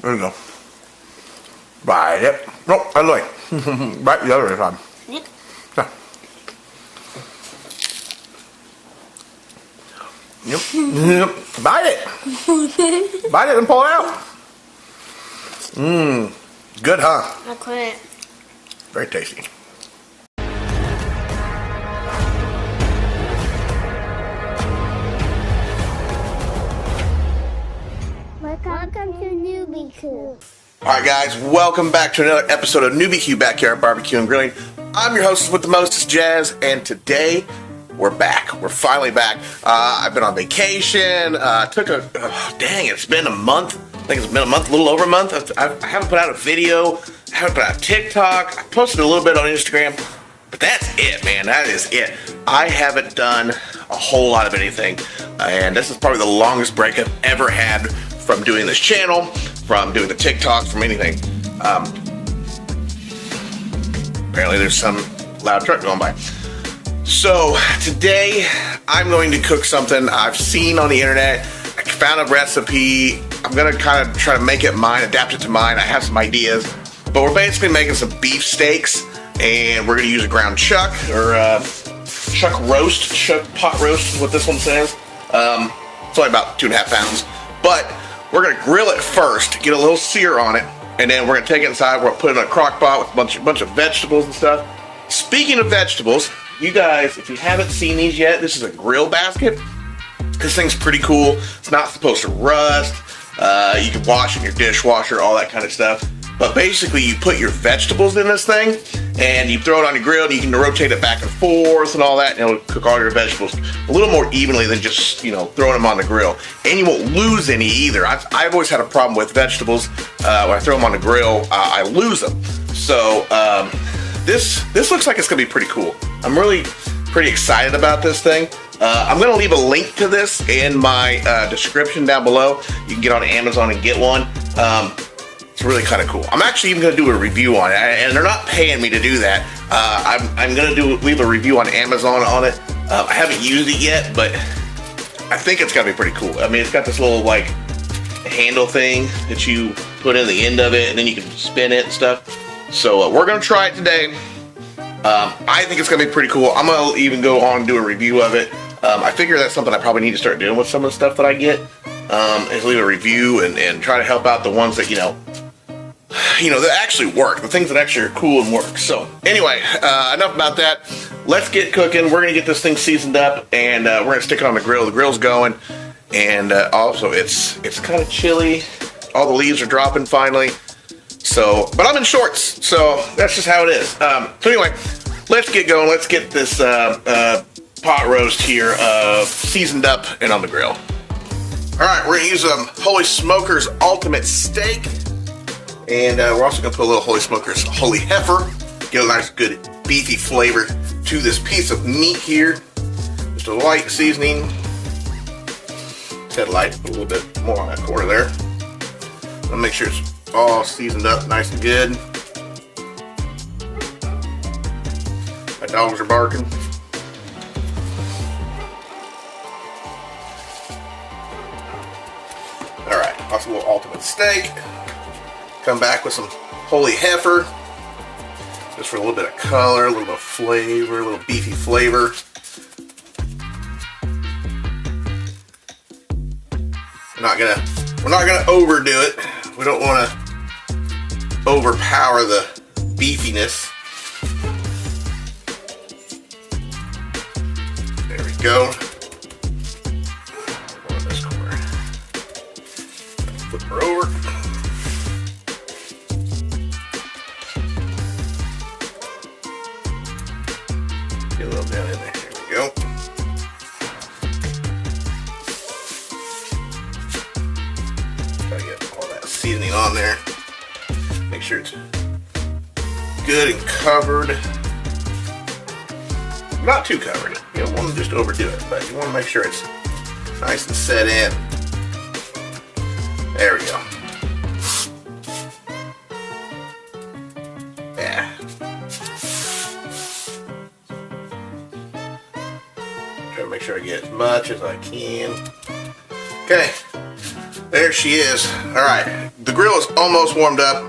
There you go. Bite it. Nope, I like. Bite the other side. Yep. Yeah. Yep. Bite it. Bite it and pull it out. Mmm. Good, huh? I couldn't. Very tasty. Welcome to Newbie Coop. Alright guys, welcome back to another episode of Newbie Q Backyard Barbecue and Grilling. I'm your host with the mostest, Jazz, and today we're back. We're finally back. I've been on vacation. It's been a month. I think it's been a month, a little over a month. I haven't put out a video. I haven't put out TikTok. I posted a little bit on Instagram. But that's it, man. That is it. I haven't done a whole lot of anything. And this is probably the longest break I've ever had from doing this channel, from doing the TikToks, from anything. Apparently there's some loud truck going by. So today I'm going to cook something I've seen on the internet. I found a recipe. I'm gonna kind of try to make it mine, adapt it to mine. I have some ideas, but we're basically making some beef steaks, and we're gonna use a ground chuck or chuck pot roast is what this one says. It's only about 2.5 pounds, but we're gonna grill it first, get a little sear on it, and then we're gonna take it inside. We're gonna put it in a crock pot with a bunch of vegetables and stuff. Speaking of vegetables, you guys, if you haven't seen these yet, this is a grill basket. This thing's pretty cool. It's not supposed to rust. You can wash in your dishwasher, all that kind of stuff. But basically, you put your vegetables in this thing, and you throw it on your grill, and you can rotate it back and forth and all that, and it'll cook all your vegetables a little more evenly than just, throwing them on the grill. And you won't lose any either. I've always had a problem with vegetables. When I throw them on the grill, I lose them. So this looks like it's gonna be pretty cool. I'm really pretty excited about this thing. I'm gonna leave a link to this in my description down below. You can get on Amazon and get one. It's really kind of cool. I'm actually even gonna do a review on it, and they're not paying me to do that. I'm gonna leave a review on Amazon on it. I haven't used it yet, but I think it's gonna be pretty cool. I mean, it's got this little like handle thing that you put in the end of it, and then you can spin it and stuff. So we're gonna try it today. I think it's gonna be pretty cool. I'm gonna even go on and do a review of it. I figure that's something I probably need to start doing with some of the stuff that I get. Is leave a review and try to help out the ones that that actually work, the things that actually are cool and work. So anyway, enough about that. Let's get cooking. We're gonna get this thing seasoned up, and we're gonna stick it on the grill. The grill's going, and also it's kind of chilly. All the leaves are dropping finally. So, but I'm in shorts, so that's just how it is. So anyway, let's get going. Let's get this pot roast here seasoned up and on the grill. All right, we're gonna use Holy Smokers Ultimate Steak. And we're also gonna put a little Holy Smokers Holy Heifer. Get a nice good beefy flavor to this piece of meat here. Just a light seasoning. Said light, put a little bit more on that corner there. I'll make sure it's all seasoned up nice and good. My dogs are barking. Alright, also a little ultimate steak. Come back with some Holy Heifer. Just for a little bit of color, a little bit of flavor, a little beefy flavor. We're not gonna overdo it. We don't want to overpower the beefiness. There we go. This corner. Flip her over. Get a little down in there. There we go. Try to get all that seasoning on there. Make sure it's good and covered. Not too covered. You don't want to just overdo it, but you want to make sure it's nice and set in. There we go. Yeah. Try to make sure I get as much as I can. Okay. There she is. All right, the grill is almost warmed up.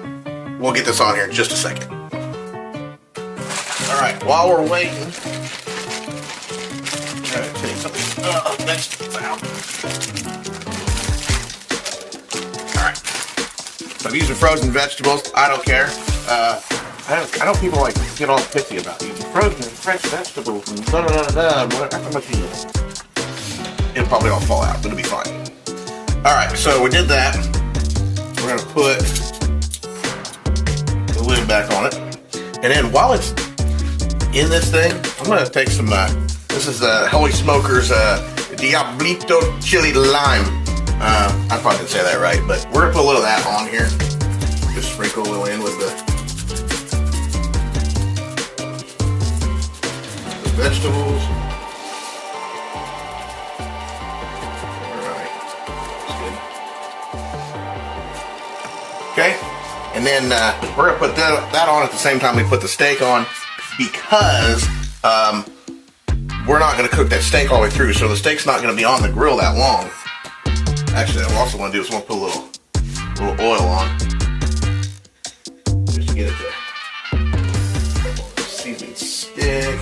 We'll get this on here in just a second. All right, while we're waiting, try to take some of these vegetables out. All right, so I'm using frozen vegetables. I don't care. I know people like get all picky about using frozen and fresh vegetables and da da da da. Whatever. How much you know? It'll probably all fall out, but it'll be fine. All right, so we did that. We're gonna put the lid back on it, and then while it's in this thing, I'm gonna take some. This is Holy Smokers Diablito Chili Lime. I probably didn't say that right, but we're gonna put a little of that on here. Just sprinkle a little in with the vegetables. Alright. That's good. Okay. And then we're going to put that on at the same time we put the steak on, because we're not going to cook that steak all the way through, so the steak's not going to be on the grill that long. Actually, what I also want to do is put a little oil on. Just to get it to seasoning stick.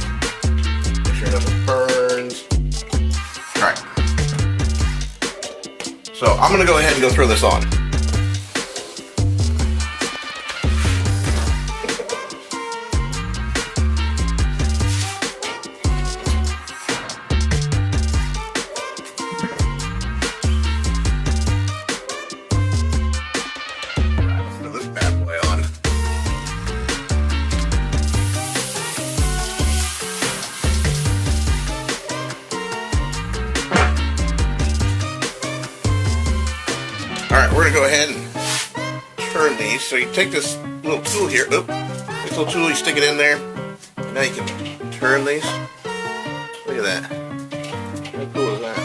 Nothing burns. Alright. So I'm going to go ahead and go throw this on. Let's throw this bad boy on. Alright, we're going to go ahead and turn these. So you take this little tool here, this little tool, you stick it in there. Now you can turn these. Look at that. How cool is that?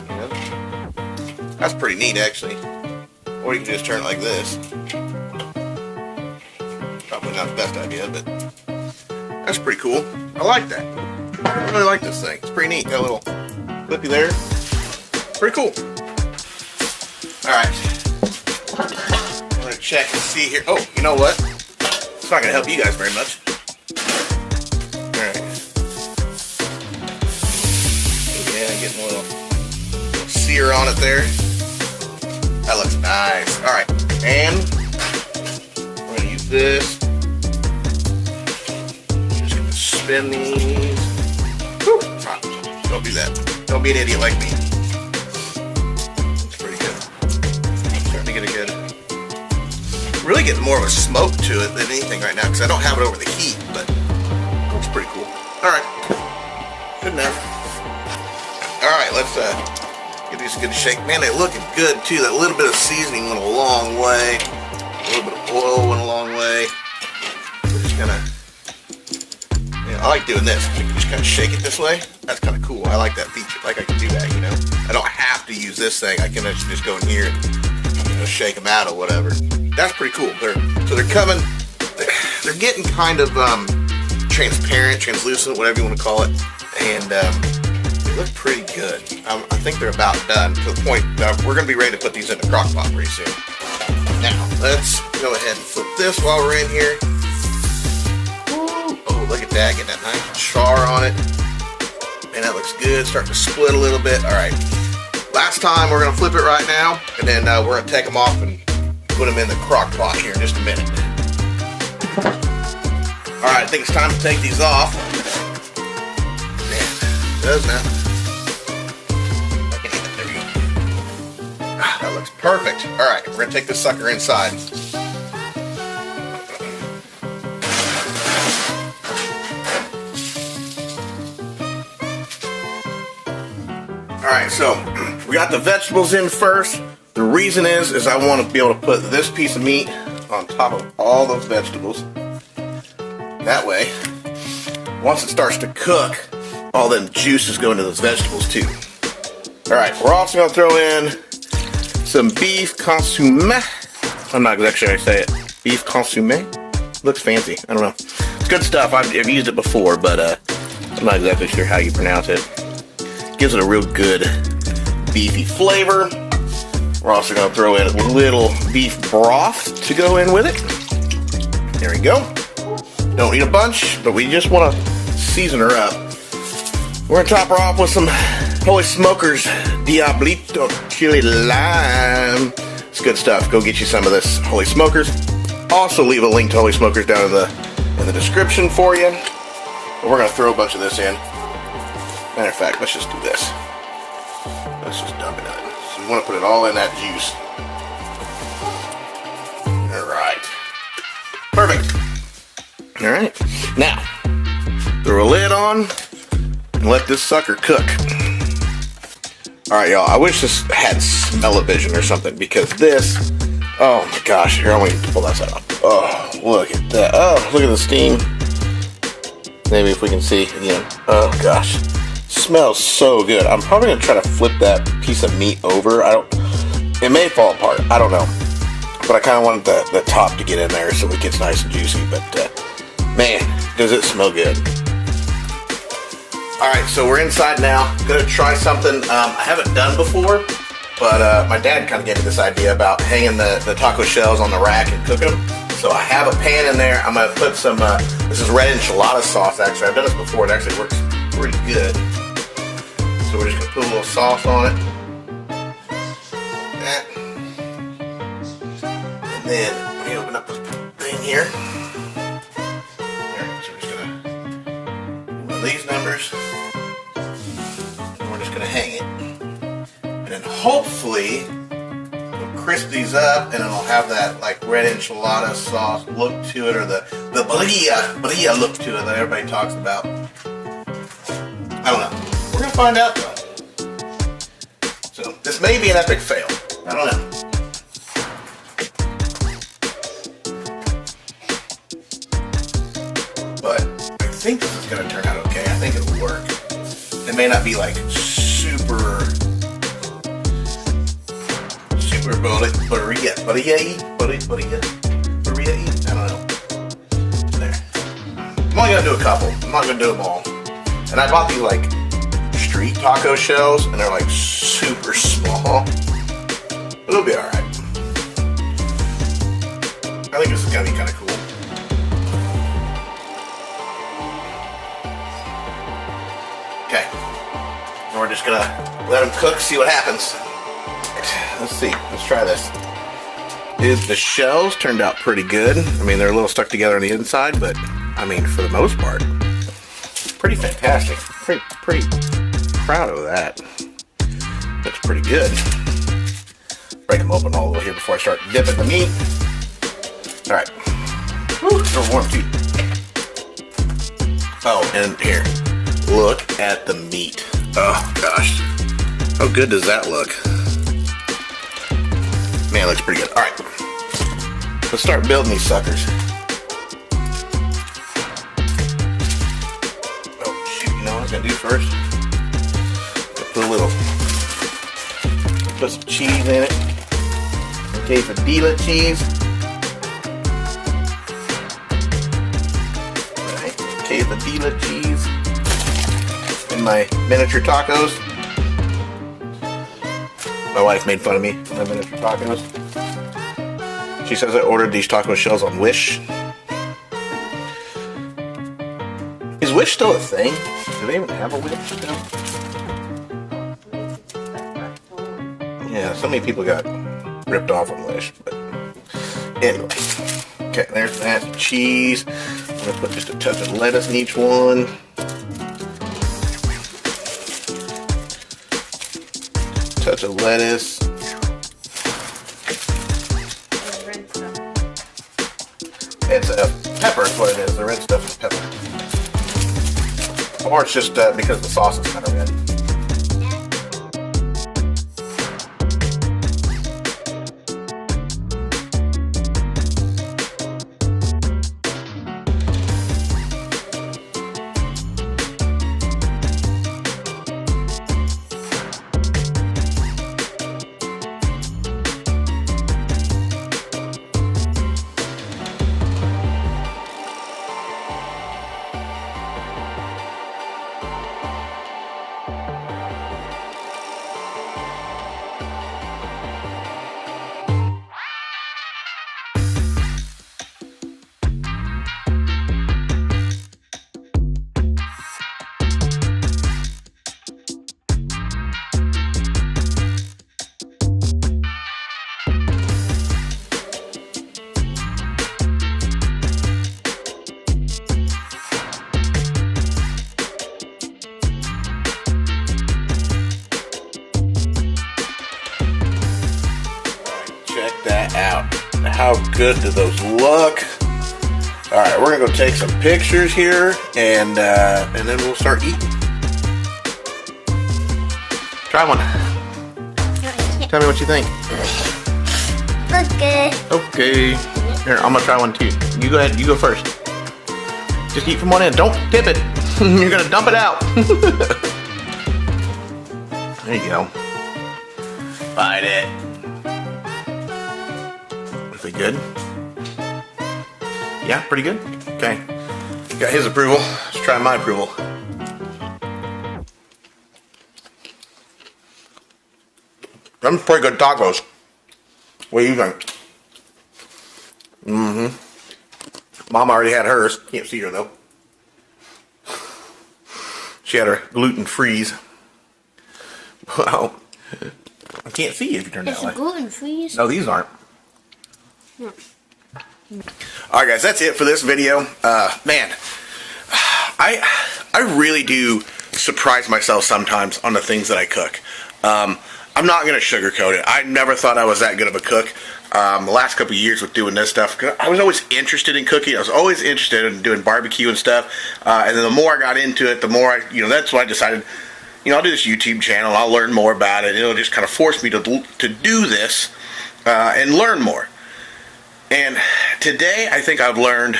Yeah. That's pretty neat, actually. Or you can just turn it like this. Probably not the best idea, but that's pretty cool. I like that. I really like this thing. It's pretty neat. Got a little clippy there. Pretty cool. Alright, I'm going to check and see here. Oh, you know what? It's not going to help you guys very much. Alright. Yeah, getting a little sear on it there. That looks nice. Alright, and we're going to use this. Just going to spin these. Whew. Don't do that. Don't be an idiot like me. Get a good, really getting more of a smoke to it than anything right now, because I don't have it over the heat, but it's pretty cool. Alright, good enough. Alright, let's give these a good shake. Man, they're looking good too. That little bit of seasoning went a long way. A little bit of oil went a long way. We're just gonna, I like doing this. You can just kind of shake it this way. That's kind of cool. I like that feature. Like I can do that, you know. I don't have to use this thing. I can actually just go in here and shake them out or whatever. That's pretty cool. They're coming. They're getting kind of transparent, translucent, whatever you want to call it, and they look pretty good. I think they're about done to the point that we're going to be ready to put these in the crock pot pretty soon. Now let's go ahead and flip this while we're in here. Oh, look at that! Get that nice char on it, and that looks good. Starting to split a little bit. All right. Last time, we're going to flip it right now, and then we're going to take them off and put them in the crock pot here in just a minute. Alright, I think it's time to take these off. Man, it does now. There we go. That looks perfect. Alright, we're going to take this sucker inside. Alright, so we got the vegetables in first. The reason is I want to be able to put this piece of meat on top of all those vegetables. That way, once it starts to cook, all them juices go into those vegetables too. Alright, we're also going to throw in some beef consomme. I'm not exactly sure how to say it. Beef consomme? Looks fancy. I don't know. It's good stuff. I've used it before, but I'm not exactly sure how you pronounce it. Gives it a real good beefy flavor. We're also going to throw in a little beef broth to go in with it. There we go. Don't need a bunch, but we just want to season her up. We're going to top her off with some Holy Smokers Diablito Chili Lime. It's good stuff. Go get you some of this Holy Smokers. Also leave a link to Holy Smokers down in the description for you. But we're going to throw a bunch of this in. Matter of fact, let's just do this. Let's just dump it in. So you want to put it all in that juice. Alright. Perfect. Alright. Now, throw a lid on and let this sucker cook. Alright, y'all. I wish this had smell-o-vision or something, because this, oh my gosh, here, I want you to pull that side off. Oh, look at that. Oh, look at the steam. Maybe if we can see again. Oh gosh. Smells so good. I'm probably gonna try to flip that piece of meat over. It may fall apart. I don't know. But I kind of wanted the top to get in there so it gets nice and juicy. But man, does it smell good. Alright, so we're inside now. Gonna try something I haven't done before, but my dad kind of gave me this idea about hanging the taco shells on the rack and cooking them. So I have a pan in there. I'm gonna put some, this is red enchilada sauce actually. I've done this before, it actually works pretty good. So we're just gonna put a little sauce on it. That. And then let me open up this thing here. There, so we're just gonna do one of these numbers. And we're just gonna hang it. And then hopefully we'll crisp these up and it'll have that like red enchilada sauce look to it, or the barilla look to it that everybody talks about. I don't know. We're gonna find out though. So this may be an epic fail. I don't know. But I think this is gonna turn out okay. I think it'll work. It may not be like super barilla. I don't know. There. I'm only gonna do a couple. I'm not gonna do them all. And I bought these like street taco shells, and they're like super small. But it'll be alright. I think this is gonna be kind of cool. Okay. And we're just gonna let them cook, see what happens. Let's see. Let's try this. The shells turned out pretty good. I mean, they're a little stuck together on the inside, but I mean, for the most part, pretty fantastic. Pretty proud of that. Looks pretty good. Break them open all the way here before I start dipping the meat. All right. Woo, they're warm too. Oh, and here, look at the meat. Oh gosh, how good does that look? Man, it looks pretty good. All right, let's start building these suckers. Oh shoot, you know what I was gonna do first? Put some cheese in it. Quesadilla cheese. All right, quesadilla cheese in my miniature tacos. My wife made fun of me for my miniature tacos. She says I ordered these taco shells on Wish. Is Wish still a thing? Do they even have a Wish still? Yeah, so many people got ripped off on Wish, but anyway. Okay, there's that cheese. I'm gonna put just a touch of lettuce in each one. Touch of lettuce. It's a pepper is what it is. The red stuff is pepper. Or it's just because the sauce is kind of red. Check that out. How good do those look? All right, we're gonna go take some pictures here, and then we'll start eating. Try one. Tell me what you think. Okay. Okay. Here, I'm gonna try one too. You go ahead. You go first. Just eat from one end. Don't tip it. You're gonna dump it out. There you go. Bite it. Is it good? Yeah, pretty good. Okay. Got his approval. Let's try my approval. Them pretty good tacos. What do you think? Mom already had hers. Can't see her though. She had her gluten freeze. Well, I can't see you if you turn that way. It's gluten free. No, these aren't. No. Alright guys, that's it for this video. Man, I really do surprise myself sometimes on the things that I cook. I'm not going to sugarcoat it. I never thought I was that good of a cook. The last couple of years with doing this stuff, I was always interested in cooking. I was always interested in doing barbecue and stuff. And then the more I got into it, the more that's why I decided, I'll do this YouTube channel. I'll learn more about it. It'll just kind of force me to do this and learn more. And today, I think I've learned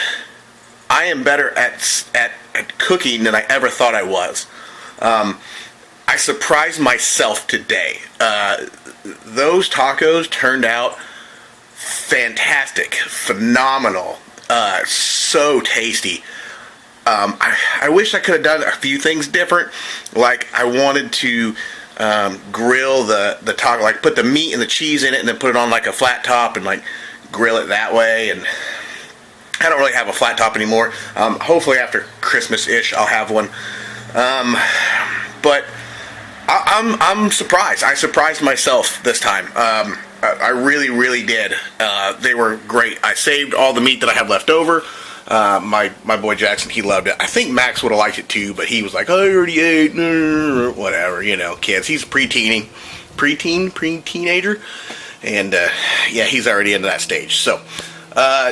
I am better at cooking than I ever thought I was. I surprised myself today. Those tacos turned out fantastic, phenomenal, so tasty. I wish I could have done a few things different. Like I wanted to grill the taco, like put the meat and the cheese in it, and then put it on like a flat top and like grill it that way. And I don't really have a flat top anymore. Hopefully after Christmas-ish I'll have one. But I'm surprised. I surprised myself this time. I really did. They were great. I saved all the meat that I had left over. My boy Jackson, he loved it. I think Max would have liked it too, but he was like, I already ate. Whatever, kids. He's pre-teenager. And yeah, he's already into that stage. So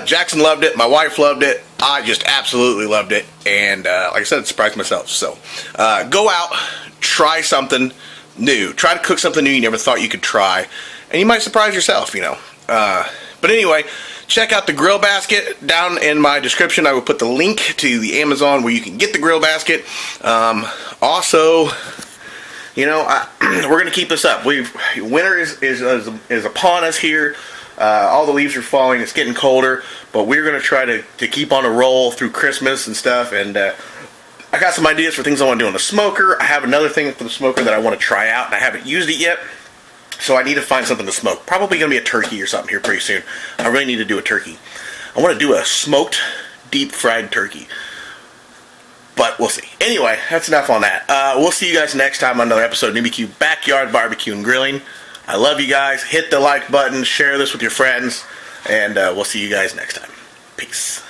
Jackson loved it. My wife loved it. I just absolutely loved it. And like I said, it surprised myself. So go out, try something new. Try to cook something new you never thought you could try. And you might surprise yourself, But anyway, check out the grill basket. Down in my description, I will put the link to the Amazon where you can get the grill basket. Also, we're going to keep this up. Winter is upon us here. All the leaves are falling. It's getting colder, but we're going to try to keep on a roll through Christmas and stuff. And I got some ideas for things I want to do on the smoker. I have another thing for the smoker that I want to try out, and I haven't used it yet. So I need to find something to smoke. Probably going to be a turkey or something here pretty soon. I really need to do a turkey. I want to do a smoked, deep-fried turkey. But we'll see. Anyway, that's enough on that. We'll see you guys next time on another episode of NewBQ Backyard Barbecue and Grilling. I love you guys. Hit the like button. Share this with your friends. And we'll see you guys next time. Peace.